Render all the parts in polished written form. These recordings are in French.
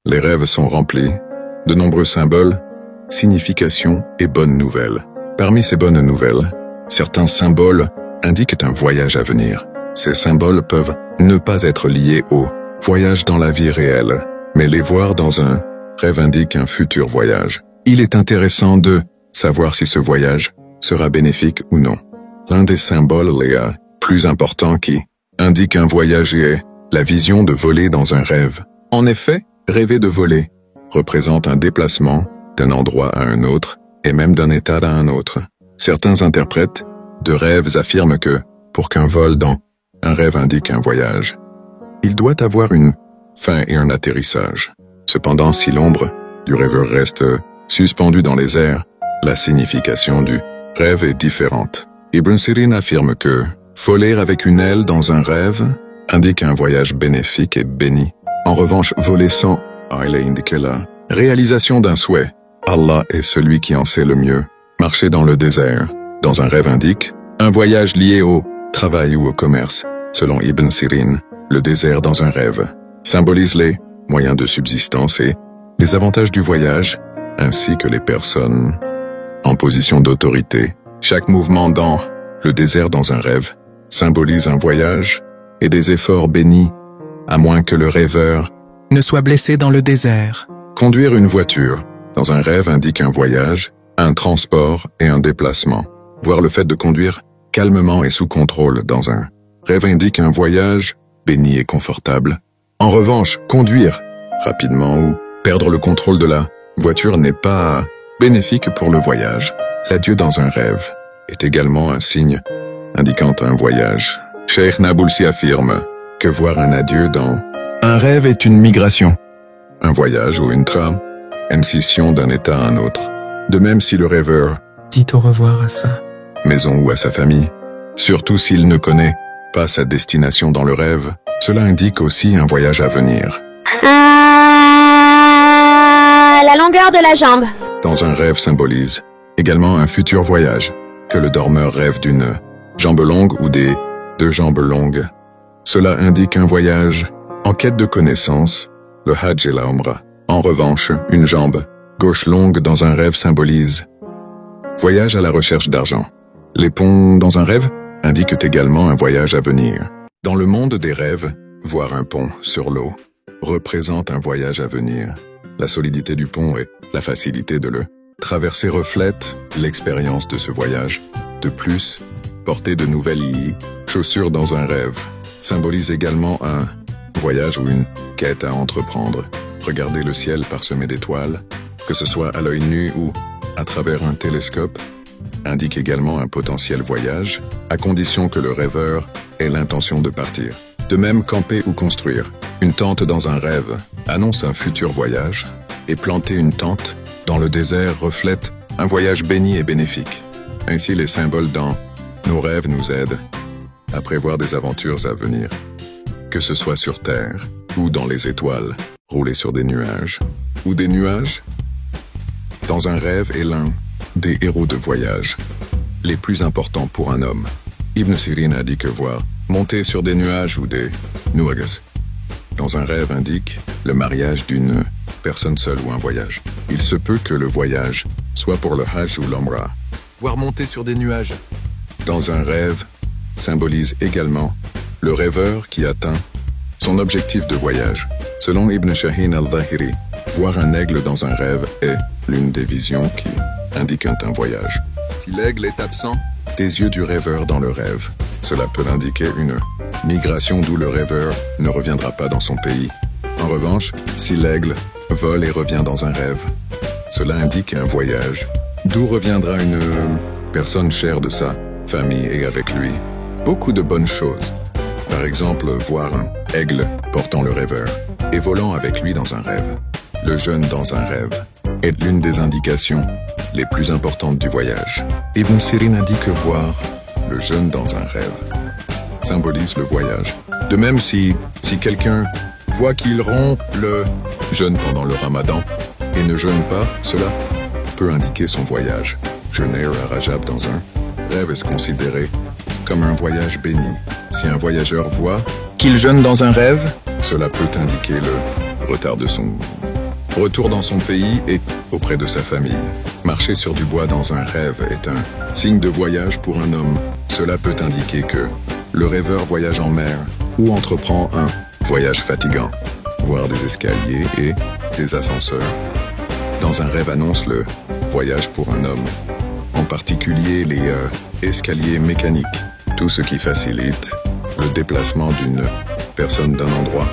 Les rêves sont remplis de nombreux symboles, significations et bonnes nouvelles. Parmi ces bonnes nouvelles, certains symboles indiquent un voyage à venir. Ces symboles peuvent ne pas être liés au voyage dans la vie réelle, mais les voir dans un rêve indique un futur voyage. Il est intéressant de savoir si ce voyage sera bénéfique ou non. L'un des symboles les plus importants qui indique un voyage est la vision de voler dans un rêve. En effet, rêver de voler représente un déplacement d'un endroit à un autre et même d'un état à un autre. Certains interprètes de rêves affirment que, pour qu'un vol dans un rêve indique un voyage, il doit avoir une fin et un atterrissage. Cependant, si l'ombre du rêveur reste suspendue dans les airs, la signification du rêve est différente. Ibn Sirin affirme que voler avec une aile dans un rêve indique un voyage bénéfique et béni. En revanche, voler sans il est indiqué la réalisation d'un souhait. Allah est celui qui en sait le mieux. Marcher dans le désert, dans un rêve indique un voyage lié au travail ou au commerce. Selon Ibn Sirin, le désert dans un rêve symbolise les moyens de subsistance et les avantages du voyage, ainsi que les personnes en position d'autorité. Chaque mouvement dans le désert dans un rêve symbolise un voyage et des efforts bénis, à moins que le rêveur ne soit blessé dans le désert. Conduire une voiture dans un rêve indique un voyage, un transport et un déplacement. Voir le fait de conduire calmement et sous contrôle dans un rêve indique un voyage béni et confortable. En revanche, conduire rapidement ou perdre le contrôle de la voiture n'est pas bénéfique pour le voyage. L'adieu dans un rêve est également un signe indiquant un voyage. Cheikh Nabulsi affirme que voir un adieu dans un rêve est une migration, un voyage ou une transition d'un état à un autre. De même si le rêveur dit au revoir à sa maison ou à sa famille, surtout s'il ne connaît pas sa destination dans le rêve, cela indique aussi un voyage à venir. La longueur de la jambe. Dans un rêve symbolise également un futur voyage, que le dormeur rêve d'une jambe longue ou des 2 jambes longues. Cela indique un voyage en quête de connaissances, le Hajj et la Umrah. En revanche, une jambe gauche longue dans un rêve symbolise voyage à la recherche d'argent. Les ponts dans un rêve indiquent également un voyage à venir. Dans le monde des rêves, voir un pont sur l'eau représente un voyage à venir. La solidité du pont et la facilité de le traverser reflètent l'expérience de ce voyage. De plus, porter de nouvelles chaussures dans un rêve symbolise également un voyage ou une quête à entreprendre. Regarder le ciel parsemé d'étoiles, que ce soit à l'œil nu ou à travers un télescope, indique également un potentiel voyage, à condition que le rêveur ait l'intention de partir. De même, camper ou construire une tente dans un rêve annonce un futur voyage, et planter une tente dans le désert reflète un voyage béni et bénéfique. Ainsi, les symboles dans nos rêves nous aident à prévoir des aventures à venir, que ce soit sur Terre ou dans les étoiles, rouler sur des nuages, ou des nuages. Dans un rêve est l'un des héros de voyage les plus importants pour un homme. Ibn Sirin a dit que voir monter sur des nuages ou des nuages dans un rêve indique le mariage d'une personne seule ou un voyage. Il se peut que le voyage soit pour le Hajj ou l'Umrah. Voir monter sur des nuages dans un rêve symbolise également le rêveur qui atteint son objectif de voyage. Selon Ibn Shahin al-Zahiri, voir un aigle dans un rêve est l'une des visions qui indiquent un voyage. Si l'aigle est absent des yeux du rêveur dans le rêve, cela peut indiquer une migration d'où le rêveur ne reviendra pas dans son pays. En revanche, si l'aigle vole et revient dans un rêve, cela indique un voyage d'où reviendra une personne chère de sa famille et avec lui beaucoup de bonnes choses. Par exemple, voir un aigle portant le rêveur et volant avec lui dans un rêve. Le jeûne dans un rêve est l'une des indications les plus importantes du voyage. Ibn Sirin indique que voir le jeûne dans un rêve symbolise le voyage. De même, si quelqu'un voit qu'il rompt le jeûne pendant le ramadan et ne jeûne pas, cela peut indiquer son voyage. Jeûner à Rajab dans un rêve est considéré comme un voyage béni. Si un voyageur voit qu'il jeûne dans un rêve, cela peut indiquer le retard de son Retour dans son pays et auprès de sa famille. Marcher sur du bois dans un rêve est un signe de voyage pour un homme. Cela peut indiquer que le rêveur voyage en mer ou entreprend un voyage fatigant, voire des escaliers et des ascenseurs. Dans un rêve annonce le voyage pour un homme, en particulier les escaliers mécaniques, tout ce qui facilite le déplacement d'une personne d'un endroit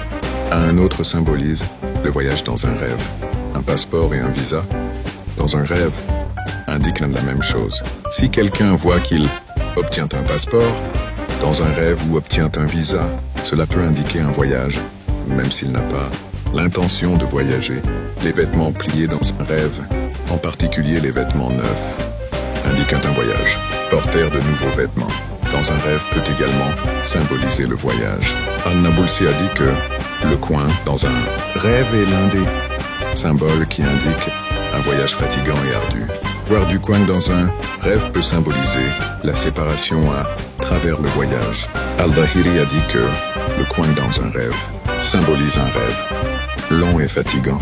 à un autre symbolise le voyage dans un rêve. Un passeport et un visa, dans un rêve, indiquent la même chose. Si quelqu'un voit qu'il obtient un passeport, dans un rêve ou obtient un visa, cela peut indiquer un voyage, même s'il n'a pas l'intention de voyager. Les vêtements pliés dans un rêve, en particulier les vêtements neufs, indiquent un voyage. Porter de nouveaux vêtements dans un rêve peut également symboliser le voyage. Al-Nabulsi a dit que le coin dans un rêve est l'un des symboles qui indique un voyage fatigant et ardu. Voir du coin dans un rêve peut symboliser la séparation à travers le voyage. Al-Dahiri a dit que le coin dans un rêve symbolise un rêve long et fatigant,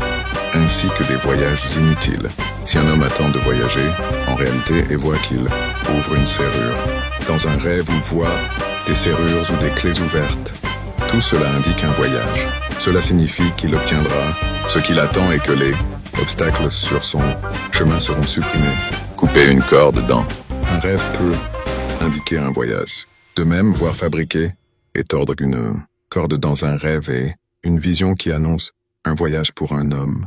ainsi que des voyages inutiles. Si un homme attend de voyager, en réalité, et voit qu'il ouvre une serrure dans un rêve ou voit des serrures ou des clés ouvertes, tout cela indique un voyage. Cela signifie qu'il obtiendra ce qu'il attend et que les obstacles sur son chemin seront supprimés. Couper une corde dans un rêve peut indiquer un voyage. De même, voir fabriquer et tordre une corde dans un rêve est une vision qui annonce un voyage pour un homme.